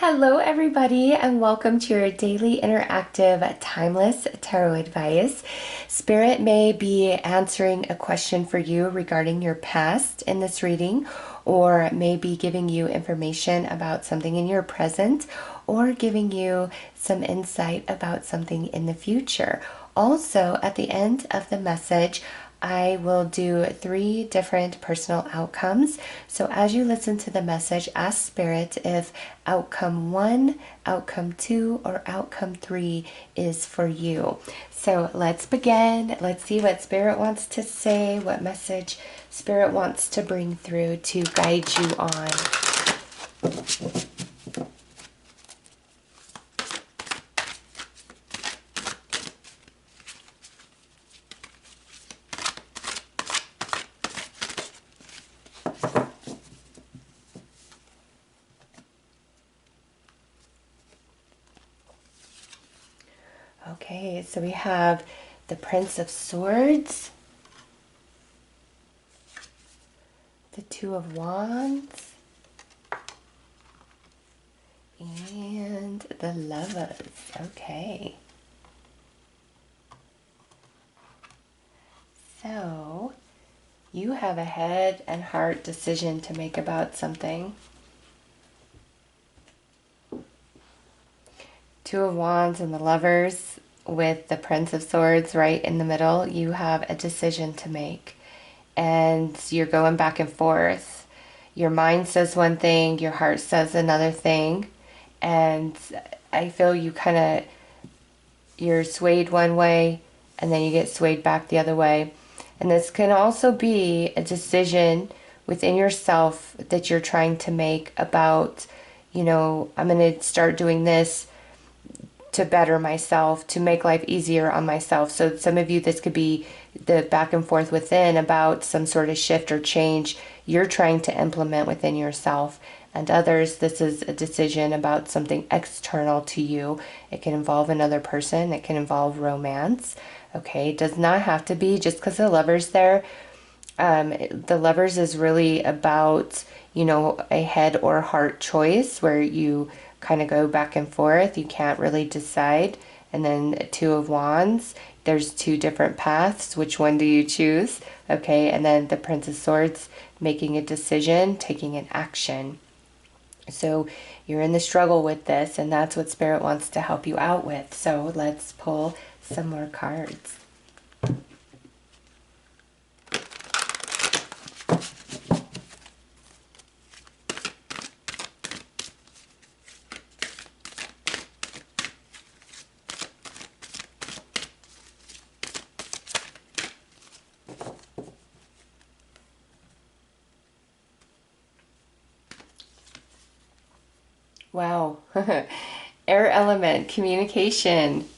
Hello, everybody, and welcome to your daily interactive timeless tarot advice. Spirit may be answering a question for you regarding your past in this reading, or may be giving you information about something in your present, or giving you some insight about something in the future. Also, at the end of the message, I will do 3 different personal outcomes. So as you listen to the message, ask Spirit if outcome 1, outcome 2, or outcome 3 is for you. So let's begin. Let's see what Spirit wants to say, what message Spirit wants to bring through to guide you on. Okay, so we have the Prince of Swords, the Two of Wands, and the Lovers. Okay. So, you have a head and heart decision to make about something. Two of Wands and the Lovers with the Prince of Swords right in the middle. You have a decision to make, and you're going back and forth. Your mind says one thing, your heart says another thing, and I feel you're swayed one way and then you get swayed back the other way. And this can also be a decision within yourself that you're trying to make about, I'm going to start doing this to better myself, to make life easier on myself. So some of you, this could be the back and forth within about some sort of shift or change you're trying to implement within yourself. And others, this is a decision about something external to you. It can involve another person. It can involve romance. Okay, it does not have to be just because the Lover's there. The Lovers is really about, a head or heart choice where you kind of go back and forth. You can't really decide. And then Two of Wands, there's 2 different paths. Which one do you choose? Okay, and then the Prince of Swords, making a decision, taking an action. So you're in the struggle with this, and that's what Spirit wants to help you out with. So let's pull some more cards. Wow. Air element, communication.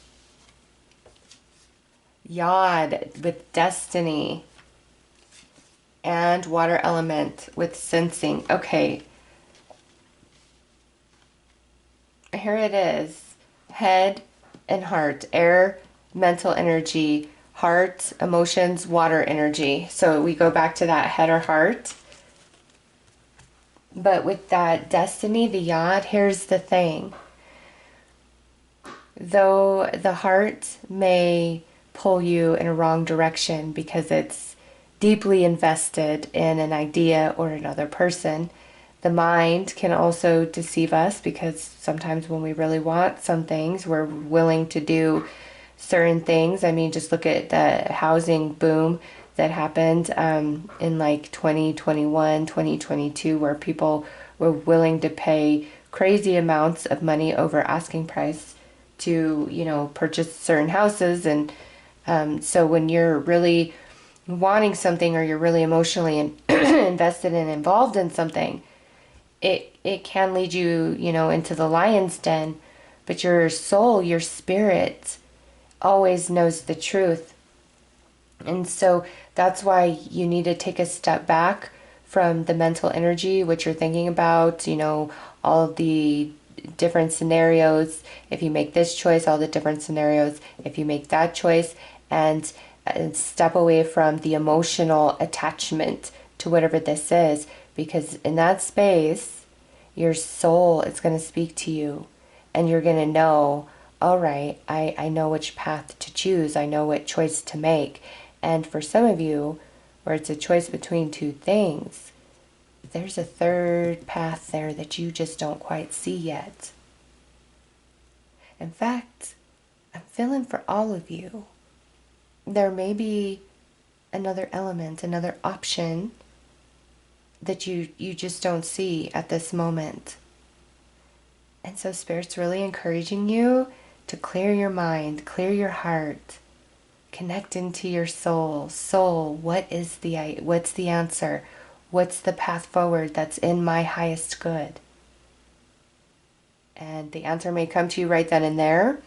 Yod with destiny. And water element with sensing. Okay. Here it is. Head and heart. Air, mental energy. Heart, emotions, water energy. So we go back to that head or heart. But with that destiny, the Yod, here's the thing. Though the heart may pull you in a wrong direction because it's deeply invested in an idea or another person, the mind can also deceive us because sometimes when we really want some things, we're willing to do certain things. I mean, just look at the housing boom that happened in like 2021, 2022, where people were willing to pay crazy amounts of money over asking price to, purchase certain houses. And so when you're really wanting something or you're really emotionally invested and involved in something, it can lead you, into the lion's den. But your soul, your spirit, always knows the truth. And so that's why you need to take a step back from the mental energy, what you're thinking about, all the different scenarios. If you make this choice, all the different scenarios, if you make that choice, and step away from the emotional attachment to whatever this is, because in that space, your soul is going to speak to you, and you're going to know, all right, I know which path to choose. I know what choice to make. And for some of you, where it's a choice between two things, there's a third path there that you just don't quite see yet. In fact, I'm feeling for all of you. There may be another element, another option that you just don't see at this moment. And so Spirit's really encouraging you to clear your mind, clear your heart, connect into your soul. Soul, what's the answer? What's the path forward that's in my highest good? And the answer may come to you right then and there,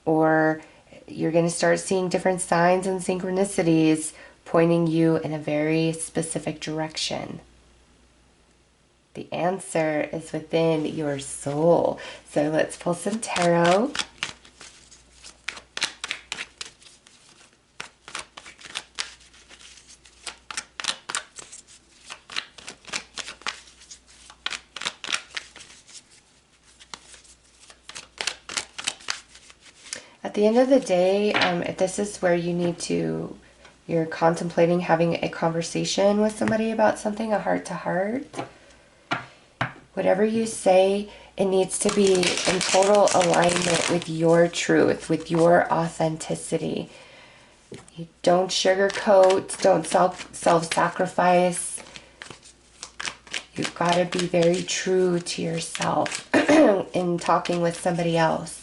or you're going to start seeing different signs and synchronicities pointing you in a very specific direction. The answer is within your soul. So let's pull some tarot. At the end of the day, this is where you're contemplating having a conversation with somebody about something, a heart-to-heart. Whatever you say, it needs to be in total alignment with your truth, with your authenticity. You don't sugarcoat, don't self-sacrifice. You've got to be very true to yourself in talking with somebody else.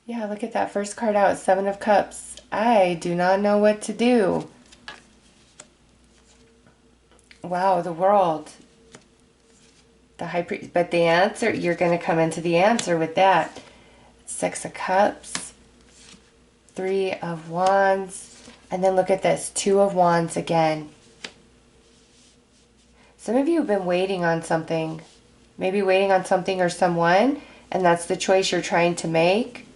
Yeah, look at that first card out, Seven of Cups. I do not know what to do. Wow, the World. The High Priest. But the answer, you're going to come into the answer with that. Six of Cups. Three of Wands. And then look at this, Two of Wands again. Some of you have been waiting on something. Maybe waiting on something or someone. And that's the choice you're trying to make.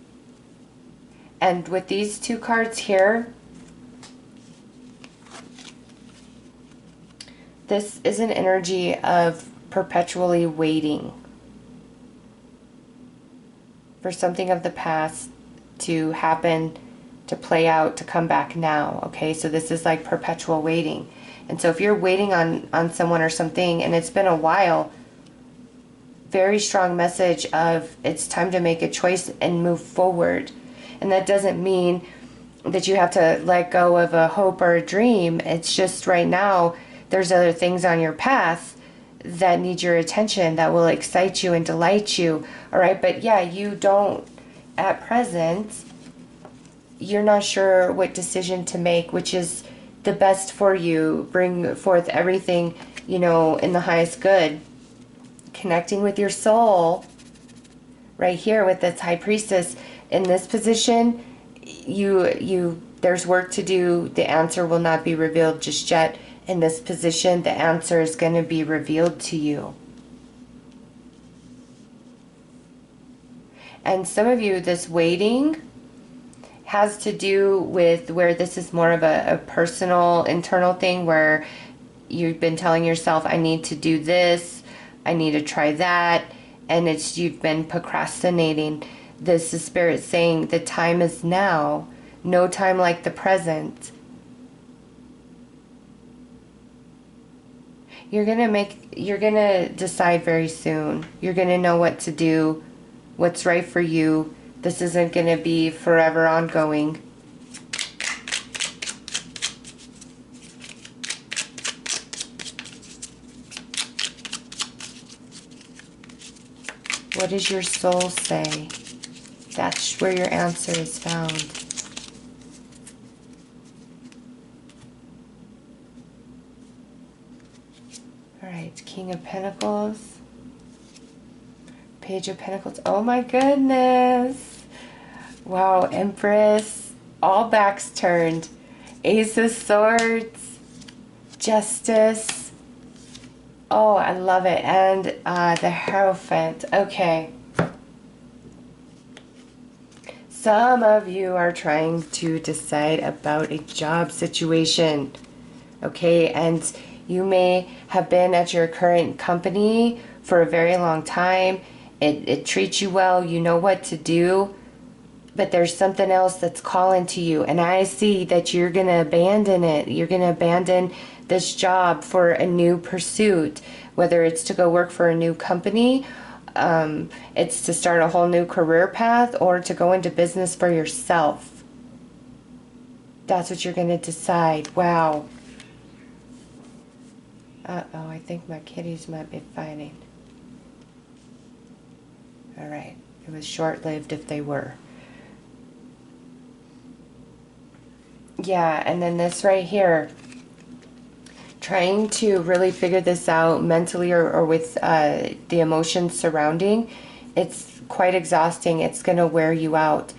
And with these two cards here, this is an energy of perpetually waiting for something of the past to happen, to play out, to come back now. Okay, so this is like perpetual waiting. And so if you're waiting on someone or something and it's been a while, very strong message of it's time to make a choice and move forward. And that doesn't mean that you have to let go of a hope or a dream. It's just right now there's other things on your path that need your attention, that will excite you and delight you. All right, but yeah, you don't, at present, you're not sure what decision to make, which is the best for you. Bring forth everything, in the highest good. Connecting with your soul right here with this High Priestess. In this position, there's work to do. The answer will not be revealed just yet. In this position, the answer is going to be revealed to you. And some of you, this waiting has to do with where this is more of a personal, internal thing, where you've been telling yourself, I need to do this, I need to try that, and you've been procrastinating. This is Spirit saying the time is now. No time like the present. You're gonna decide very soon. You're gonna know what to do, what's right for you. This isn't gonna be forever ongoing. What does your soul say? That's where your answer is found. All right, King of Pentacles. Page of Pentacles. Oh my goodness. Wow, Empress. All backs turned. Ace of Swords. Justice. Oh, I love it. And the Hierophant. Okay. Some of you are trying to decide about a job situation, okay? And you may have been at your current company for a very long time. It treats you well, you know what to do, but there's something else that's calling to you. And I see that you're going to abandon it. You're going to abandon this job for a new pursuit, whether it's to go work for a new company, it's to start a whole new career path, or to go into business for yourself. That's what you're going to decide. Wow. Uh-oh, I think my kitties might be fighting. All right. It was short-lived if they were. Yeah, and then this right here, trying to really figure this out mentally or with the emotions surrounding, it's quite exhausting. It's going to wear you out.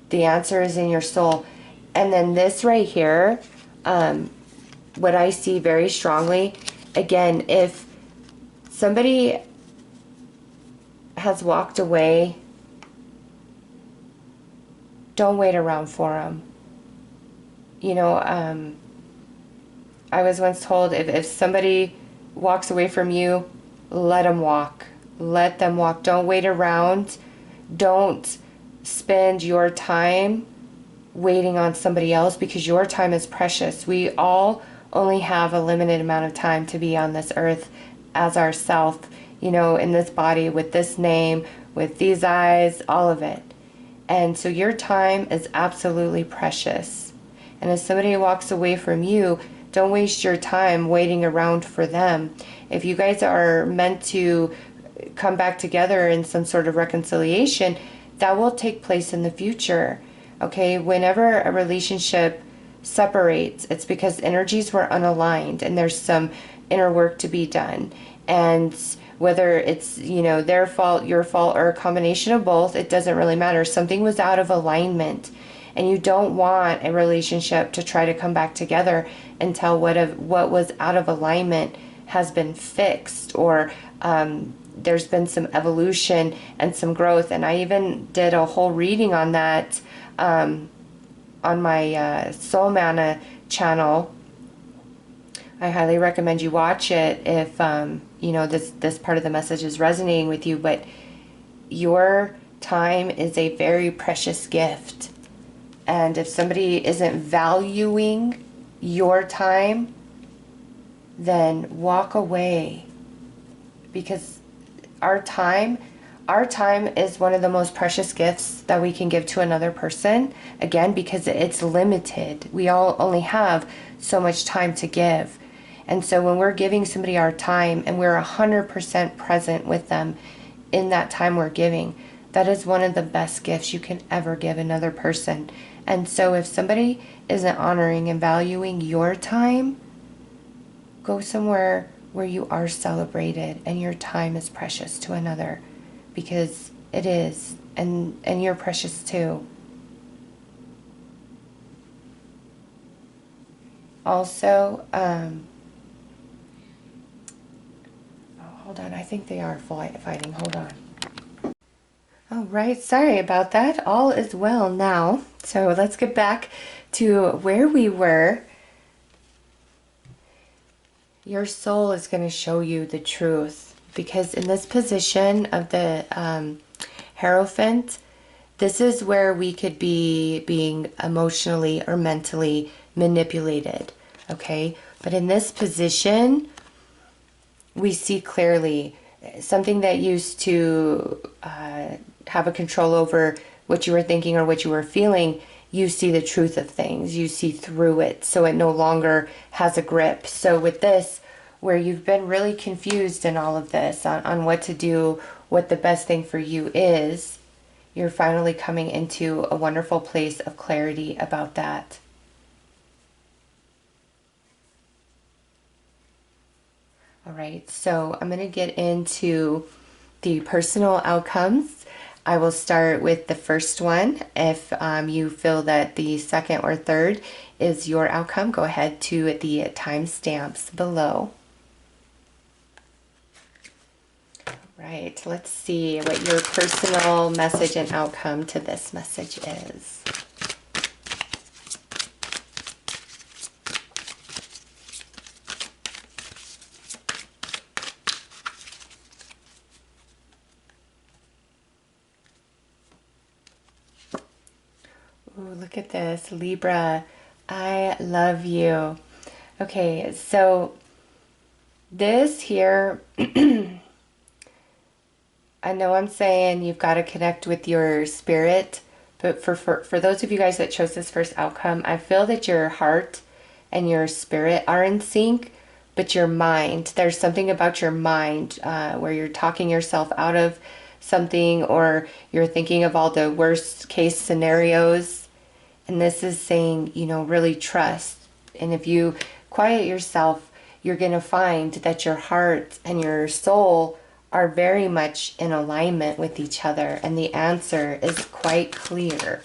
The answer is in your soul. And then this right here, what I see very strongly, again, if somebody has walked away, don't wait around for them. You know, I was once told if somebody walks away from you, let them walk. Let them walk. Don't wait around. Don't spend your time waiting on somebody else, because your time is precious. We all only have a limited amount of time to be on this earth as ourself, you know, in this body, with this name, with these eyes, all of it. And so your time is absolutely precious. And if somebody walks away from you, don't waste your time waiting around for them. If you guys are meant to come back together in some sort of reconciliation, that will take place in the future. Okay, whenever a relationship separates, it's because energies were unaligned and there's some inner work to be done. And whether it's, you know, their fault, your fault, or a combination of both, it doesn't really matter. Something was out of alignment. And you don't want a relationship to try to come back together until what was out of alignment has been fixed, or there's been some evolution and some growth. And I even did a whole reading on that on my Soul Mana channel. I highly recommend you watch it if you know, this part of the message is resonating with you. But your time is a very precious gift. And if somebody isn't valuing your time, then walk away. Because our time is one of the most precious gifts that we can give to another person. Again, because it's limited. We all only have so much time to give. And so when we're giving somebody our time and we're 100% present with them in that time we're giving, that is one of the best gifts you can ever give another person. And so if somebody isn't honoring and valuing your time, go somewhere where you are celebrated and your time is precious to another, because it is, and you're precious too. Also, hold on, I think they are fighting. Hold on. All right, sorry about that. All is well now. So let's get back to where we were. Your soul is going to show you the truth, because in this position of the Hierophant, this is where we could be being emotionally or mentally manipulated, okay? But in this position, we see clearly something that used to have a control over what you were thinking or what you were feeling. You see the truth of things. You see through it, so it no longer has a grip. So with this, where you've been really confused in all of this on what to do, what the best thing for you is, you're finally coming into a wonderful place of clarity about that. All right, so I'm going to get into the personal outcomes. I will start with the first one. If you feel that the second or third is your outcome, go ahead to the timestamps below. All Right, let's see what your personal message and outcome to this message is. Ooh, look at this, Libra. I love you. Okay, so this here, I know I'm saying you've got to connect with your spirit, but for those of you guys that chose this first outcome, I feel that your heart and your spirit are in sync, but your mind, there's something about your mind where you're talking yourself out of something, or you're thinking of all the worst case scenarios. And this is saying, you know, really trust. And if you quiet yourself, you're going to find that your heart and your soul are very much in alignment with each other. And the answer is quite clear.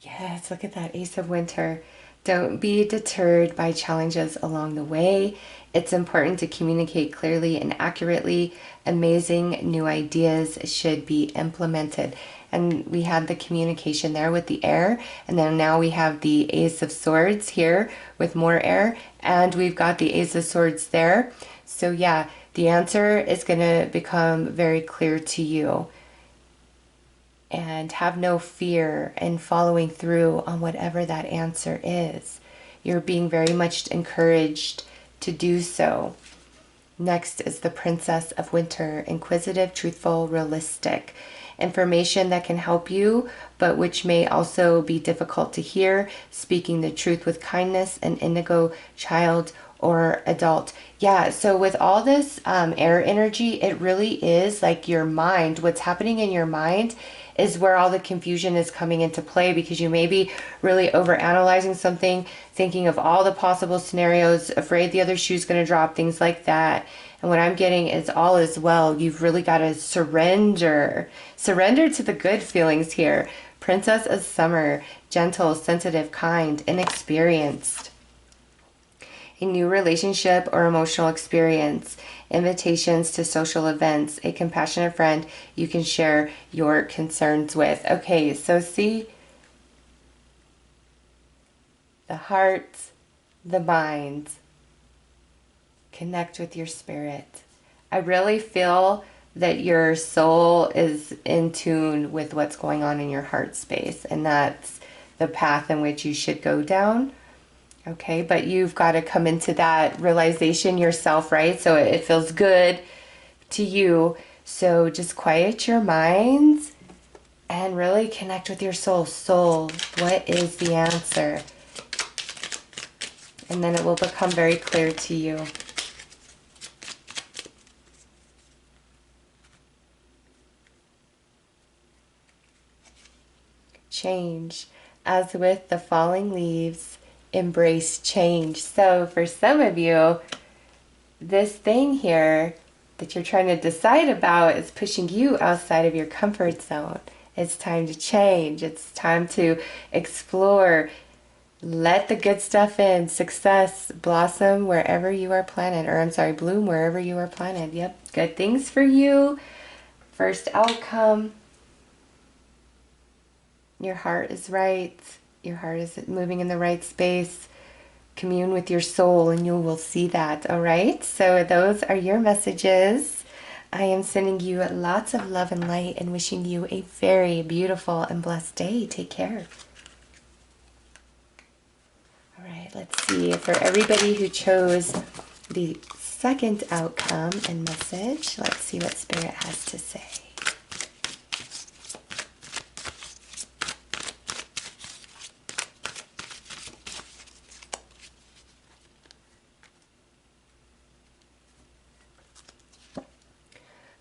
Yes, look at that Ace of Winter. Don't be deterred by challenges along the way. It's important to communicate clearly and accurately. Amazing new ideas should be implemented. And we had the communication there with the air. And then now we have the Ace of Swords here with more air. And we've got the Ace of Swords there. So yeah, the answer is going to become very clear to you. And have no fear in following through on whatever that answer is. You're being very much encouraged to do so. Next is the Princess of Winter, inquisitive, truthful, realistic. Information that can help you, but which may also be difficult to hear. Speaking the truth with kindness, an indigo child or adult. Yeah, so with all this air energy, it really is like your mind, what's happening in your mind is where all the confusion is coming into play, because you may be really overanalyzing something, thinking of all the possible scenarios, afraid the other shoe's going to drop, things like that. And what I'm getting is all is well. You've really got to surrender. Surrender to the good feelings here. Princess of Summer, gentle, sensitive, kind, inexperienced. A new relationship or emotional experience, invitations to social events, a compassionate friend you can share your concerns with. Okay, so see, the heart, the mind, connect with your spirit. I really feel that your soul is in tune with what's going on in your heart space, and that's the path in which you should go down. Okay, but you've got to come into that realization yourself, right? So it feels good to you. So just quiet your mind and really connect with your soul. Soul, what is the answer? And then it will become very clear to you. Change. As with the falling leaves, embrace change. So for some of you, this thing here that you're trying to decide about is pushing you outside of your comfort zone. It's time to change. It's time to explore. Let the good stuff in. Success blossom wherever you are planted. Or I'm sorry, bloom wherever you are planted. Yep, good things for you. First outcome. Your heart is right. Your heart is moving in the right space. Commune with your soul and you will see that. All right. So those are your messages. I am sending you lots of love and light and wishing you a very beautiful and blessed day. Take care. All right. Let's see. For everybody who chose the second outcome and message, let's see what Spirit has to say.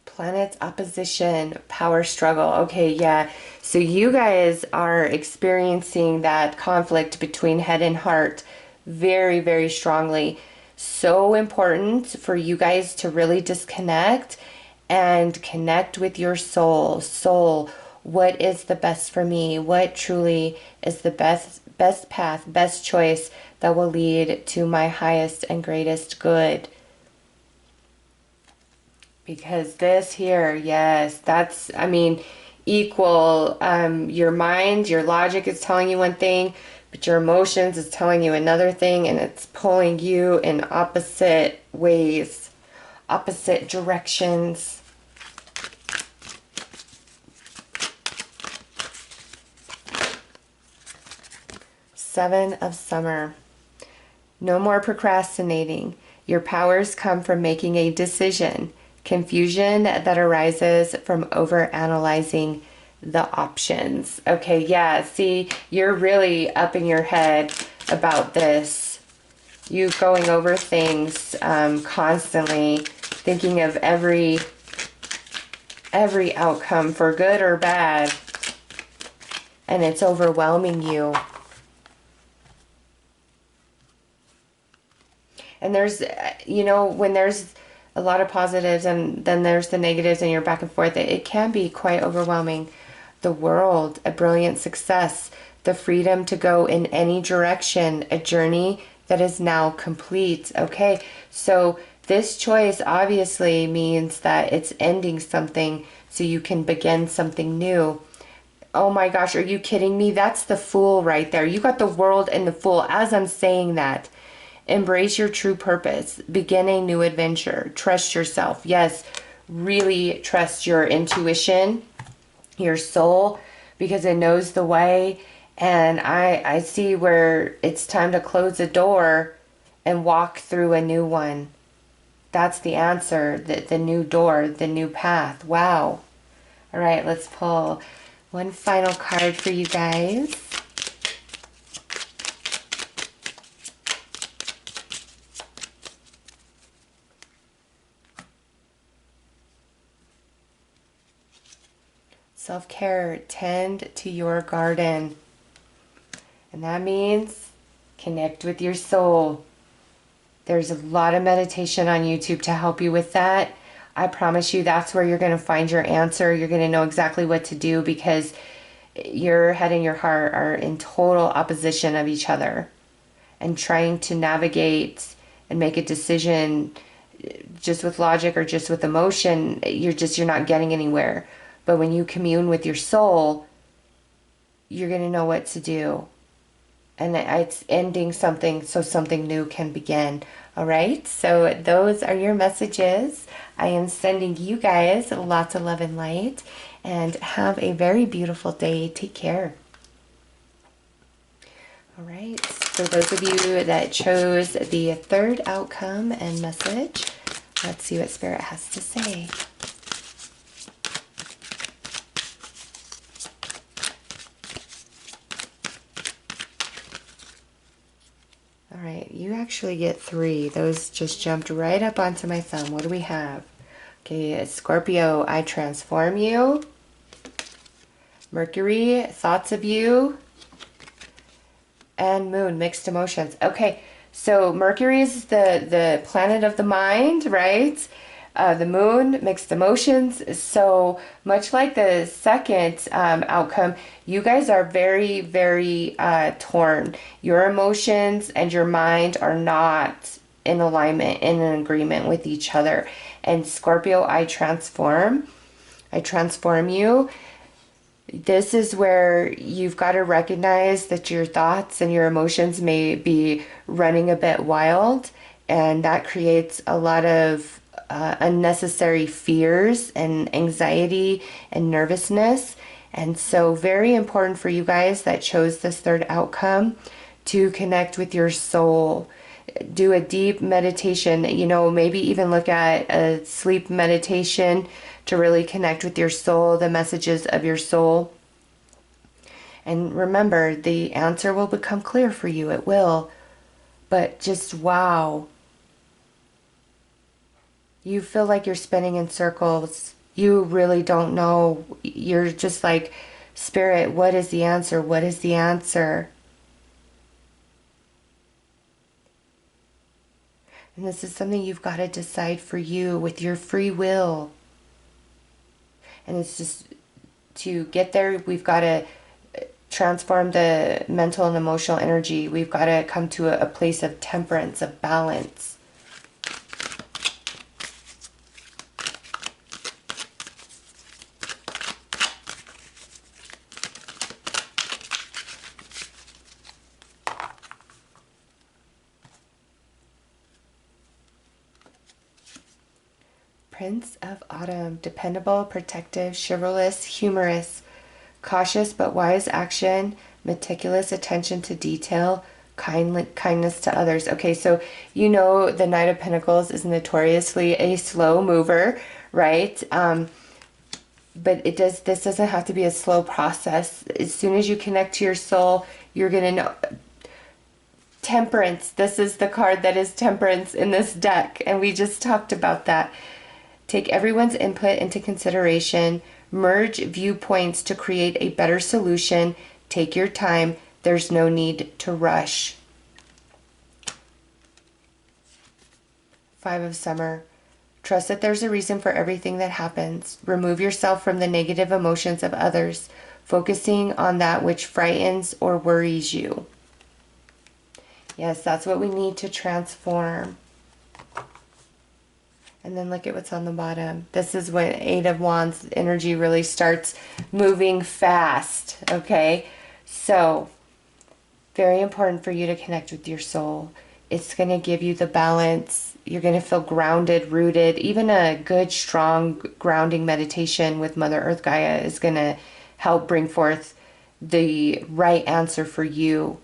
Planets opposition, power struggle. Okay, yeah. So you guys are experiencing that conflict between head and heart very, very strongly. So important for you guys to really disconnect and connect with your soul. Soul, what is the best for me? What truly is the best path, best choice that will lead to my highest and greatest good? Because this here, yes, that's, I mean, equal. Your mind, your logic is telling you one thing, but your emotions is telling you another thing, and it's pulling you in opposite ways, opposite directions. Seven of Summer. No more procrastinating. Your powers come from making a decision. Confusion that arises from overanalyzing the options. Okay, yeah, see, you're really up in your head about this. You going over things constantly, thinking of every outcome for good or bad, and it's overwhelming you. And there's, when there's a lot of positives and then there's the negatives and you're back and forth, it can be quite overwhelming. The world, a brilliant success, the freedom to go in any direction, a journey that is now complete. Okay, so this choice obviously means that it's ending something so you can begin something new. Oh my gosh, are you kidding me? That's the Fool right there. You got the World and the Fool as I'm saying that. Embrace your true purpose. Begin a new adventure. Trust yourself. Yes, really trust your intuition, your soul, because it knows the way. And I see where it's time to close a door and walk through a new one. That's the answer, the new door, the new path. Wow. All right, let's pull one final card for you guys. Self-care, tend to your garden. And that means connect with your soul. There's a lot of meditation on YouTube to help you with that. I promise you that's where you're going to find your answer. You're going to know exactly what to do because your head and your heart are in total opposition of each other. And trying to navigate and make a decision just with logic or just with emotion, you're not getting anywhere. But when you commune with your soul, you're going to know what to do. And it's ending something so something new can begin. All right? So those are your messages. I am sending you guys lots of love and light. And have a very beautiful day. Take care. All right. For those of you that chose the third outcome and message, let's see what Spirit has to say. All right, you actually get 3. Those just jumped right up onto my thumb. What do we have? Okay, Scorpio, I transform you. Mercury, thoughts of you. And Moon, mixed emotions. Okay, so Mercury is the planet of the mind, right? The Moon, mixed emotions. So much like the second outcome, you guys are very, very torn. Your emotions and your mind are not in alignment, in an agreement with each other. And Scorpio, I transform you. This is where you've got to recognize that your thoughts and your emotions may be running a bit wild, and that creates a lot of unnecessary fears and anxiety and nervousness. And so very important for you guys that chose this third outcome to connect with your soul. Do a deep meditation, maybe even look at a sleep meditation to really connect with your soul, the messages of your soul. And remember, the answer will become clear for you. It will. But just wow. You feel like you're spinning in circles. You really don't know. You're just like, Spirit, what is the answer? What is the answer? And this is something you've got to decide for you with your free will. And it's just, to get there, we've got to transform the mental and emotional energy. We've got to come to a place of temperance, of balance. Prince of Autumn, dependable, protective, chivalrous, humorous, cautious but wise action, meticulous attention to detail, kindness to others. Okay, so you know the Knight of Pentacles is notoriously a slow mover, right? But this doesn't have to be a slow process. As soon as you connect to your soul, you're gonna know. Temperance. This is the card that is temperance in this deck, and we just talked about that. Take everyone's input into consideration. Merge viewpoints to create a better solution. Take your time. There's no need to rush. Five of Summer. Trust that there's a reason for everything that happens. Remove yourself from the negative emotions of others, focusing on that which frightens or worries you. Yes, that's what we need to transform. And then look at what's on the bottom. This is when Eight of Wands energy really starts moving fast, okay? So, very important for you to connect with your soul. It's going to give you the balance. You're going to feel grounded, rooted. Even a good, strong grounding meditation with Mother Earth Gaia is going to help bring forth the right answer for you.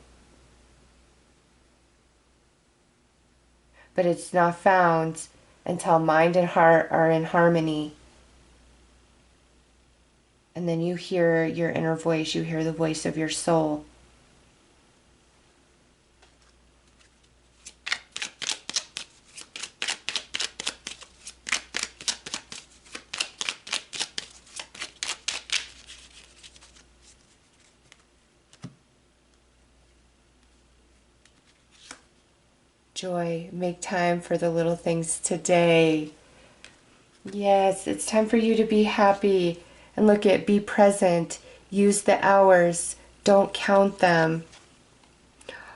But it's not found until mind and heart are in harmony. And then you hear your inner voice, you hear the voice of your soul. Joy, make time for the little things today. Yes, it's time for you to be happy. And look at, be present. Use the hours. Don't count them.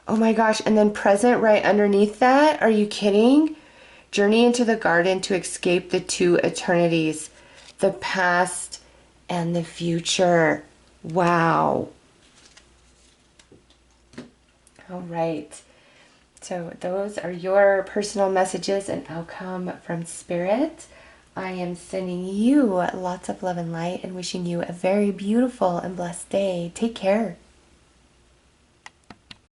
Oh my gosh, and then present right underneath that? Are you kidding? Journey into the garden to escape the two eternities, the past and the future. Wow. All right. So those are your personal messages and outcome from Spirit. I am sending you lots of love and light and wishing you a very beautiful and blessed day. Take care.